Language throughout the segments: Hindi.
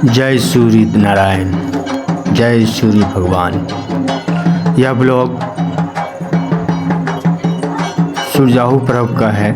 जय सूर्य नारायण, जय सूर्य भगवान। यह ब्लॉग सुरजाहू पर्व का है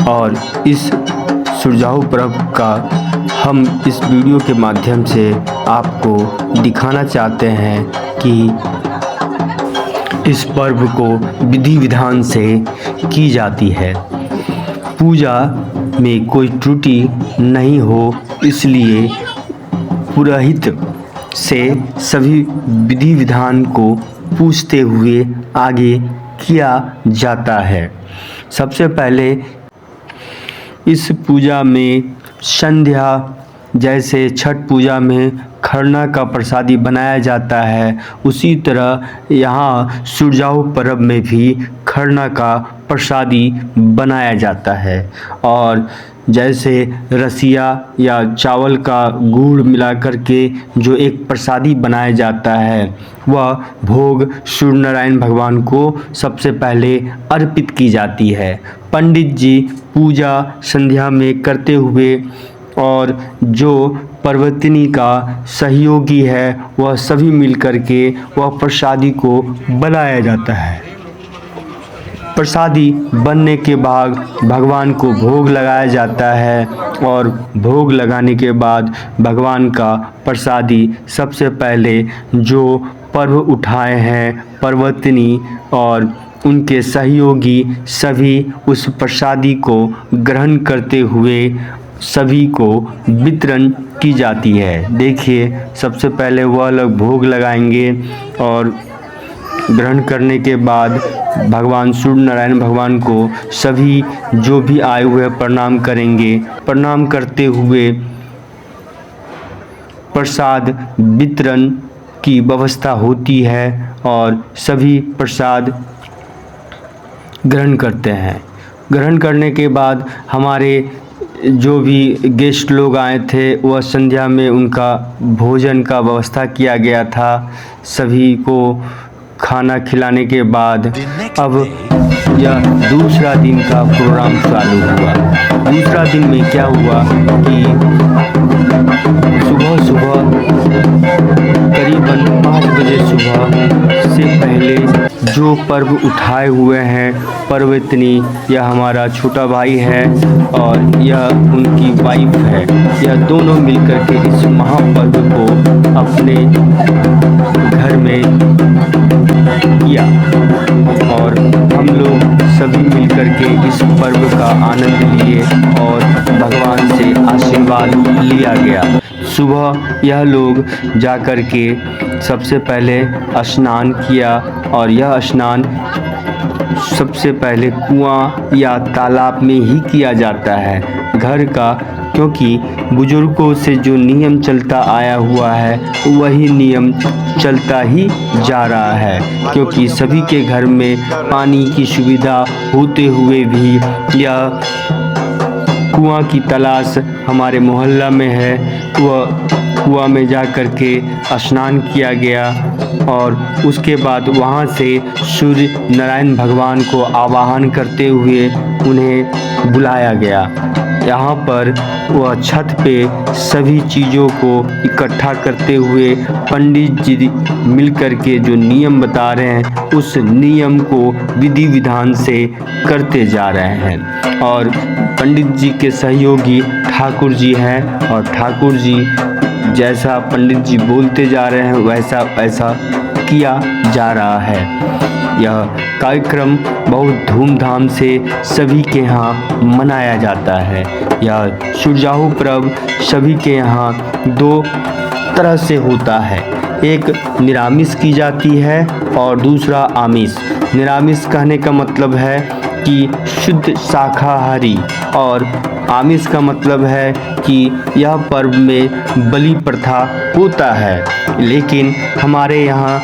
और इस सुरजाहू पर्व का हम इस वीडियो के माध्यम से आपको दिखाना चाहते हैं कि इस पर्व को विधि विधान से की जाती है। पूजा में कोई त्रुटि नहीं हो, इसलिए पुरोहित से सभी विधि विधान को पूछते हुए आगे किया जाता है। सबसे पहले इस पूजा में संध्या, जैसे छठ पूजा में खरना का प्रसादी बनाया जाता है, उसी तरह यहाँ सुरजाहू पर्व में भी खरना का प्रसादी बनाया जाता है। और जैसे रसिया या चावल का गुड़ मिलाकर के जो एक प्रसादी बनाया जाता है, वह भोग सूर्य नारायण भगवान को सबसे पहले अर्पित की जाती है। पंडित जी पूजा संध्या में करते हुए और जो पर्वतनी का सहयोगी है वह सभी मिलकर के वह प्रसादी को बनाया जाता है। प्रसादी बनने के बाद भगवान को भोग लगाया जाता है और भोग लगाने के बाद भगवान का प्रसादी सबसे पहले जो पर्व उठाए हैं पर्वतनी और उनके सहयोगी सभी उस प्रसादी को ग्रहण करते हुए सभी को वितरण की जाती है। देखिए, सबसे पहले वह लोग भोग लगाएंगे और ग्रहण करने के बाद भगवान सूर्य नारायण भगवान को सभी जो भी आए हुए प्रणाम करेंगे। प्रणाम करते हुए प्रसाद वितरण की व्यवस्था होती है और सभी प्रसाद ग्रहण करते हैं। ग्रहण करने के बाद हमारे जो भी गेस्ट लोग आए थे वह संध्या में उनका भोजन का व्यवस्था किया गया था। सभी को खाना खिलाने के बाद अब यह दूसरा दिन का प्रोग्राम चालू हुआ। दूसरा दिन में क्या हुआ कि सुबह करीबन 5 बजे सुबह से पहले जो पर्व उठाए हुए हैं पर्वतनी, यह हमारा छोटा भाई है और यह उनकी वाइफ है, यह दोनों मिलकर के इस महापर्व को अपने घर में किया और हम लोग सभी मिलकर के इस पर्व का आनंद लिए और भगवान से आशीर्वाद लिया गया। सुबह यह लोग जाकर के सबसे पहले स्नान किया और यह स्नान सबसे पहले कुआं या तालाब में ही किया जाता है घर का, क्योंकि बुजुर्गों से जो नियम चलता आया हुआ है वही नियम चलता ही जा रहा है। क्योंकि सभी के घर में पानी की सुविधा होते हुए भी यह कुआं की तलाश हमारे मोहल्ला में है, वह कुआं में जा कर के स्नान किया गया और उसके बाद वहां से सूर्य नारायण भगवान को आवाहन करते हुए उन्हें बुलाया गया। यहाँ पर वह छत पे सभी चीज़ों को इकट्ठा करते हुए पंडित जी मिलकर के जो नियम बता रहे हैं उस नियम को विधि विधान से करते जा रहे हैं। और पंडित जी के सहयोगी ठाकुर जी हैं और ठाकुर जी जैसा पंडित जी बोलते जा रहे हैं वैसा वैसा किया जा रहा है। यह कार्यक्रम बहुत धूमधाम से सभी के यहाँ मनाया जाता है। यह सुरजाहू पर्व सभी के यहाँ दो तरह से होता है, एक निरामिष की जाती है और दूसरा आमिष। निरामिष कहने का मतलब है कि शुद्ध शाकाहारी और आमिष का मतलब है कि यह पर्व में बलि प्रथा होता है। लेकिन हमारे यहाँ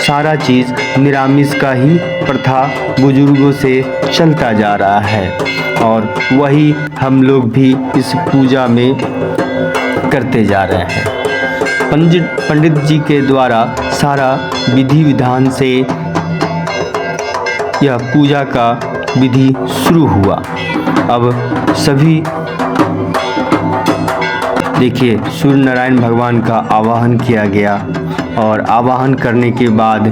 सारा चीज़ निरामिष का ही प्रथा बुजुर्गों से चलता जा रहा है और वही हम लोग भी इस पूजा में करते जा रहे हैं। पंडित जी के द्वारा सारा विधि विधान से यह पूजा का विधि शुरू हुआ। अब सभी देखिए सूर्य नारायण भगवान का आवाहन किया गया और आवाहन करने के बाद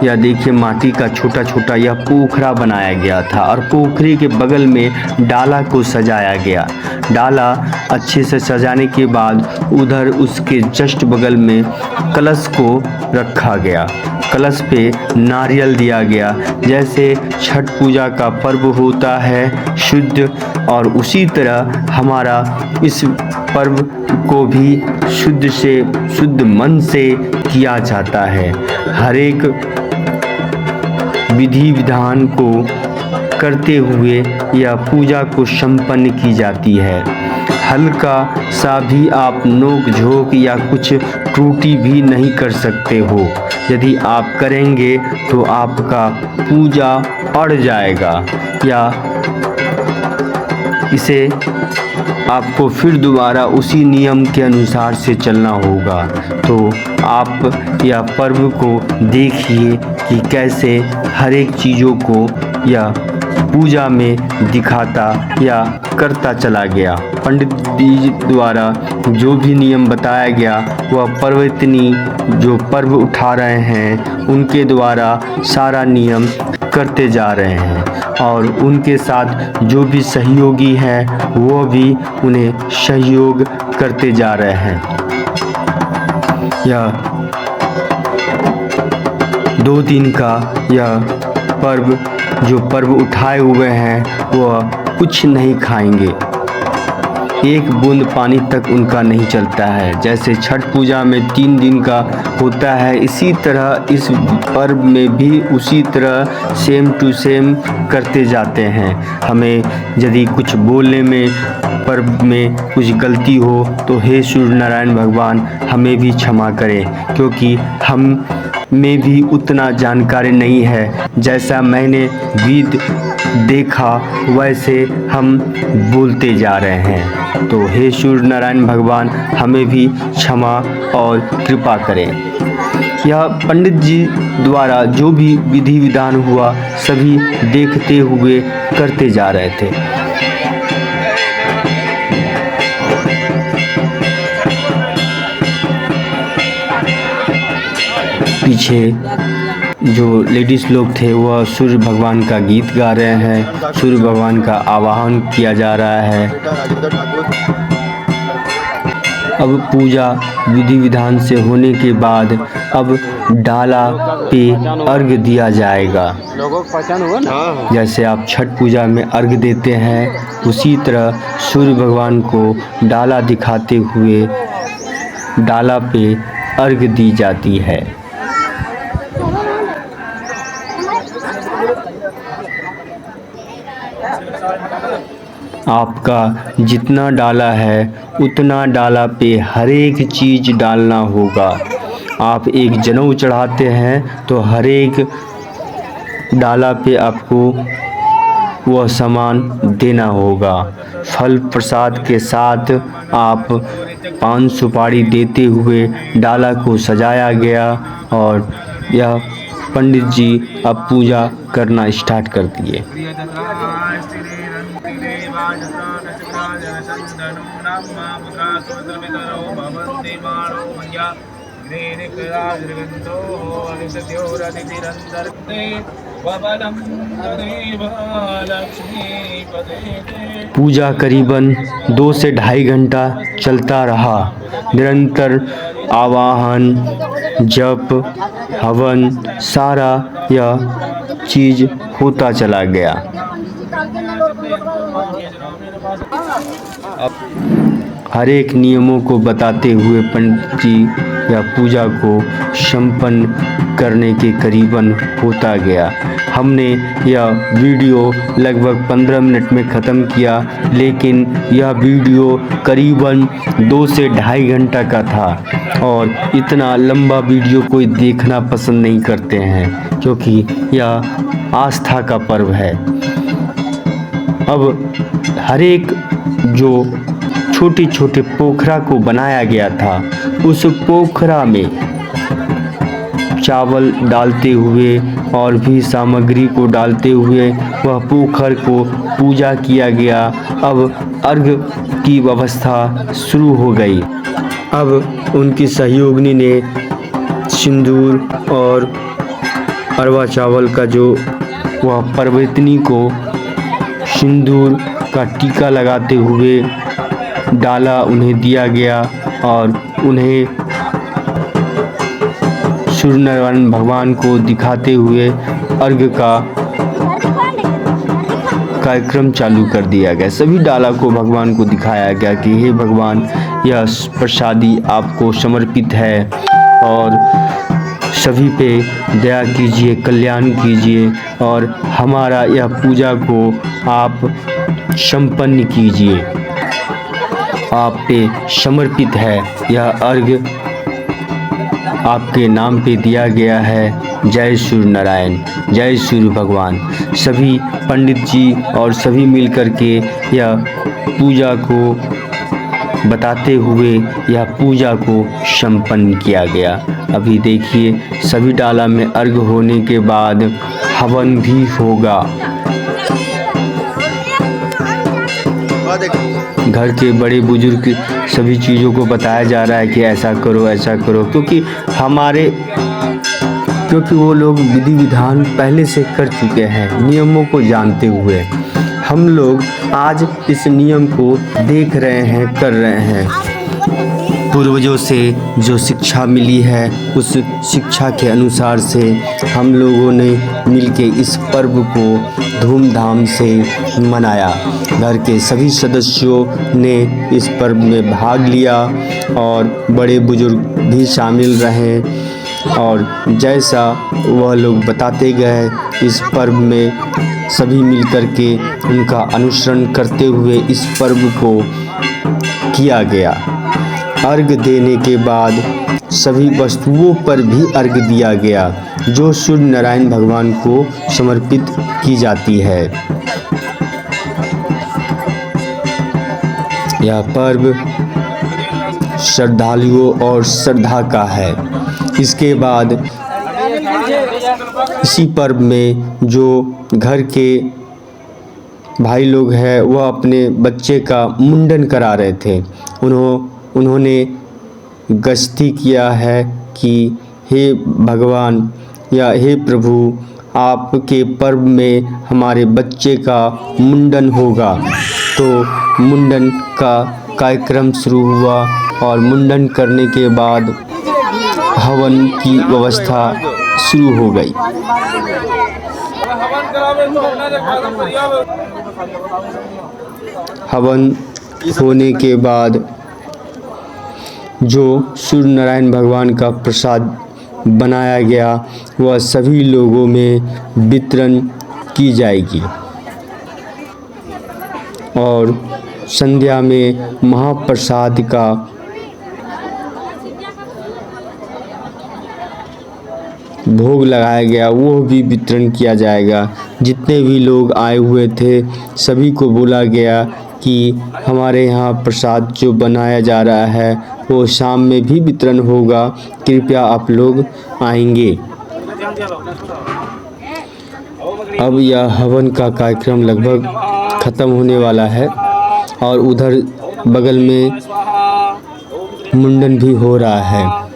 यह देखिए माटी का छोटा छोटा यह पोखरा बनाया गया था और पोखरे के बगल में डाला को सजाया गया। डाला अच्छे से सजाने के बाद उधर उसके जस्ट बगल में कलश को रखा गया। कलश पे नारियल दिया गया। जैसे छठ पूजा का पर्व होता है शुद्ध, और उसी तरह हमारा इस पर्व को भी शुद्ध से शुद्ध मन से किया जाता है। हर एक विधि विधान को करते हुए यह पूजा को संपन्न की जाती है। हल्का सा भी आप नोक झोंक या कुछ त्रुटि भी नहीं कर सकते हो। यदि आप करेंगे तो आपका पूजा अड़ जाएगा या इसे आपको फिर दोबारा उसी नियम के अनुसार से चलना होगा। तो आप यह पर्व को देखिए कि कैसे हर एक चीज़ों को यह पूजा में दिखाता या करता चला गया। पंडित जी द्वारा जो भी नियम बताया गया वह पर्वतनी जो पर्व उठा रहे हैं उनके द्वारा सारा नियम करते जा रहे हैं और उनके साथ जो भी सहयोगी हैं वो भी उन्हें सहयोग करते जा रहे हैं। यह 2 दिन का यह पर्व जो पर्व उठाए हुए हैं वह कुछ नहीं खाएंगे, एक बूंद पानी तक उनका नहीं चलता है। जैसे छठ पूजा में 3 दिन का होता है, इसी तरह इस पर्व में भी उसी तरह सेम टू सेम करते जाते हैं। हमें यदि कुछ बोलने में पर्व में कुछ गलती हो तो हे सूर्य नारायण भगवान हमें भी क्षमा करें, क्योंकि हम में भी उतना जानकारी नहीं है। जैसा मैंने विध देखा वैसे हम बोलते जा रहे हैं। तो हे सूर्य नारायण भगवान हमें भी क्षमा और कृपा करें। यह पंडित जी द्वारा जो भी विधि विधान हुआ सभी देखते हुए करते जा रहे थे। पीछे जो लेडीज़ लोग थे वह सूर्य भगवान का गीत गा रहे हैं, सूर्य भगवान का आवाहन किया जा रहा है। अब पूजा विधि विधान से होने के बाद अब डाला पे अर्घ दिया जाएगा। जैसे आप छठ पूजा में अर्घ देते हैं उसी तरह सूर्य भगवान को डाला दिखाते हुए डाला पे अर्घ दी जाती है। आपका जितना डाला है उतना डाला पे हर एक चीज़ डालना होगा। आप एक जनेऊ चढ़ाते हैं तो हर एक डाला पे आपको वह सामान देना होगा। फल प्रसाद के साथ आप पान सुपारी देते हुए डाला को सजाया गया और यह पंडित जी अब पूजा करना स्टार्ट कर दिए। पूजा करीबन 2 से ढाई घंटा चलता रहा। निरंतर आवाहन, जप, हवन सारा यह चीज़ होता चला गया। हर एक नियमों को बताते हुए पंडित जी या पूजा को संपन्न करने के करीबन होता गया। हमने यह वीडियो लगभग 15 मिनट में ख़त्म किया, लेकिन यह वीडियो करीबन 2 से ढाई घंटा का था और इतना लंबा वीडियो कोई देखना पसंद नहीं करते हैं, क्योंकि यह आस्था का पर्व है। अब हर एक जो छोटे छोटे पोखरा को बनाया गया था उस पोखरा में चावल डालते हुए और भी सामग्री को डालते हुए वह पोखर को पूजा किया गया। अब अर्घ की व्यवस्था शुरू हो गई। अब उनकी सहयोगिनी ने सिंदूर और अरवा चावल का जो वह परवैतनी को सिंदूर का टीका लगाते हुए डाला उन्हें दिया गया और उन्हें सूर्य नारायण भगवान को दिखाते हुए अर्घ का कार्यक्रम चालू कर दिया गया। सभी डाला को भगवान को दिखाया गया कि हे भगवान, यह प्रसादी आपको समर्पित है और सभी पे दया कीजिए, कल्याण कीजिए और हमारा यह पूजा को आप संपन्न कीजिए। आप पे समर्पित है, यह अर्घ आपके नाम पे दिया गया है। जय सूर्य नारायण, जय सूर्य भगवान। सभी पंडित जी और सभी मिलकर के यह पूजा को बताते हुए यह पूजा को संपन्न किया गया। अभी देखिए सभी डाला में अर्घ होने के बाद हवन भी होगा। घर के बड़े बुजुर्ग सभी चीज़ों को बताया जा रहा है कि ऐसा करो ऐसा करो, क्योंकि वो लोग विधि विधान पहले से कर चुके हैं, नियमों को जानते हुए। हम लोग आज इस नियम को देख रहे हैं, कर रहे हैं। पूर्वजों से जो शिक्षा मिली है उस शिक्षा के अनुसार से हम लोगों ने मिलके इस पर्व को धूमधाम से मनाया। घर के सभी सदस्यों ने इस पर्व में भाग लिया और बड़े बुजुर्ग भी शामिल रहे और जैसा वह लोग बताते गए इस पर्व में सभी मिलकर के उनका अनुसरण करते हुए इस पर्व को किया गया। अर्घ देने के बाद सभी वस्तुओं पर भी अर्घ दिया गया जो सूर्य नारायण भगवान को समर्पित की जाती है। यह पर्व श्रद्धालुओं और श्रद्धा का है। इसके बाद इसी पर्व में जो घर के भाई लोग हैं वह अपने बच्चे का मुंडन करा रहे थे। उन्होंने गस्ती किया है कि हे भगवान या हे प्रभु, आपके पर्व में हमारे बच्चे का मुंडन होगा। तो मुंडन का कार्यक्रम शुरू हुआ और मुंडन करने के बाद हवन की व्यवस्था शुरू हो गई। हवन होने के बाद जो सूर्य नारायण भगवान का प्रसाद बनाया गया वह सभी लोगों में वितरण की जाएगी और संध्या में महाप्रसाद का भोग लगाया गया, वो भी वितरण किया जाएगा। जितने भी लोग आए हुए थे सभी को बोला गया कि हमारे यहाँ प्रसाद जो बनाया जा रहा है वो शाम में भी वितरण होगा, कृपया आप लोग आएंगे। अब यह हवन का कार्यक्रम लगभग ख़त्म होने वाला है और उधर बगल में मुंडन भी हो रहा है।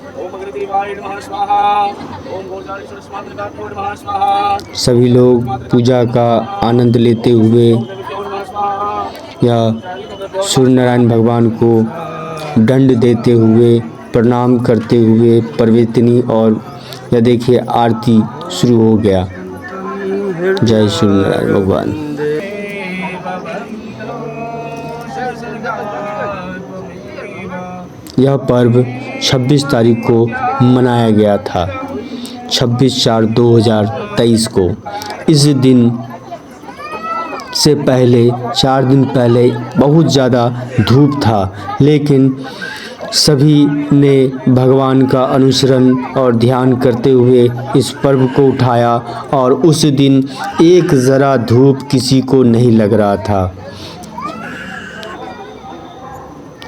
सभी लोग पूजा का आनंद लेते हुए या सूर्य नारायण भगवान को दंड देते हुए प्रणाम करते हुए परवेतनी और यह देखिए आरती शुरू हो गया। जय सूर्य नारायण भगवान। यह पर्व 26 तारीख को मनाया गया था, 26/4/2023 को। इस दिन से पहले 4 दिन पहले बहुत ज़्यादा धूप था, लेकिन सभी ने भगवान का अनुसरण और ध्यान करते हुए इस पर्व को उठाया और उस दिन एक ज़रा धूप किसी को नहीं लग रहा था।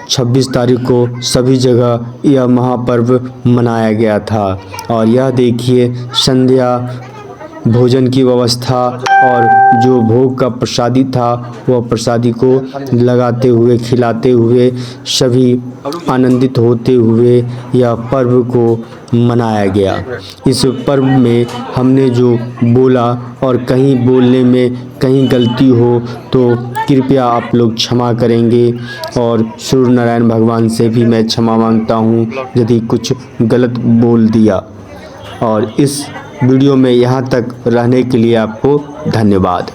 26 तारीख को सभी जगह यह महापर्व मनाया गया था। और यह देखिए संध्या भोजन की व्यवस्था और जो भोग का प्रसादी था वह प्रसादी को लगाते हुए खिलाते हुए सभी आनंदित होते हुए यह पर्व को मनाया गया। इस पर्व में हमने जो बोला और कहीं बोलने में कहीं गलती हो तो कृपया आप लोग क्षमा करेंगे। और सूर्य नारायण भगवान से भी मैं क्षमा मांगता हूँ यदि कुछ गलत बोल दिया। और इस वीडियो में यहाँ तक रहने के लिए आपको धन्यवाद।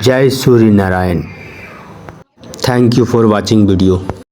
जय Surya Narayan. Thank you for watching video.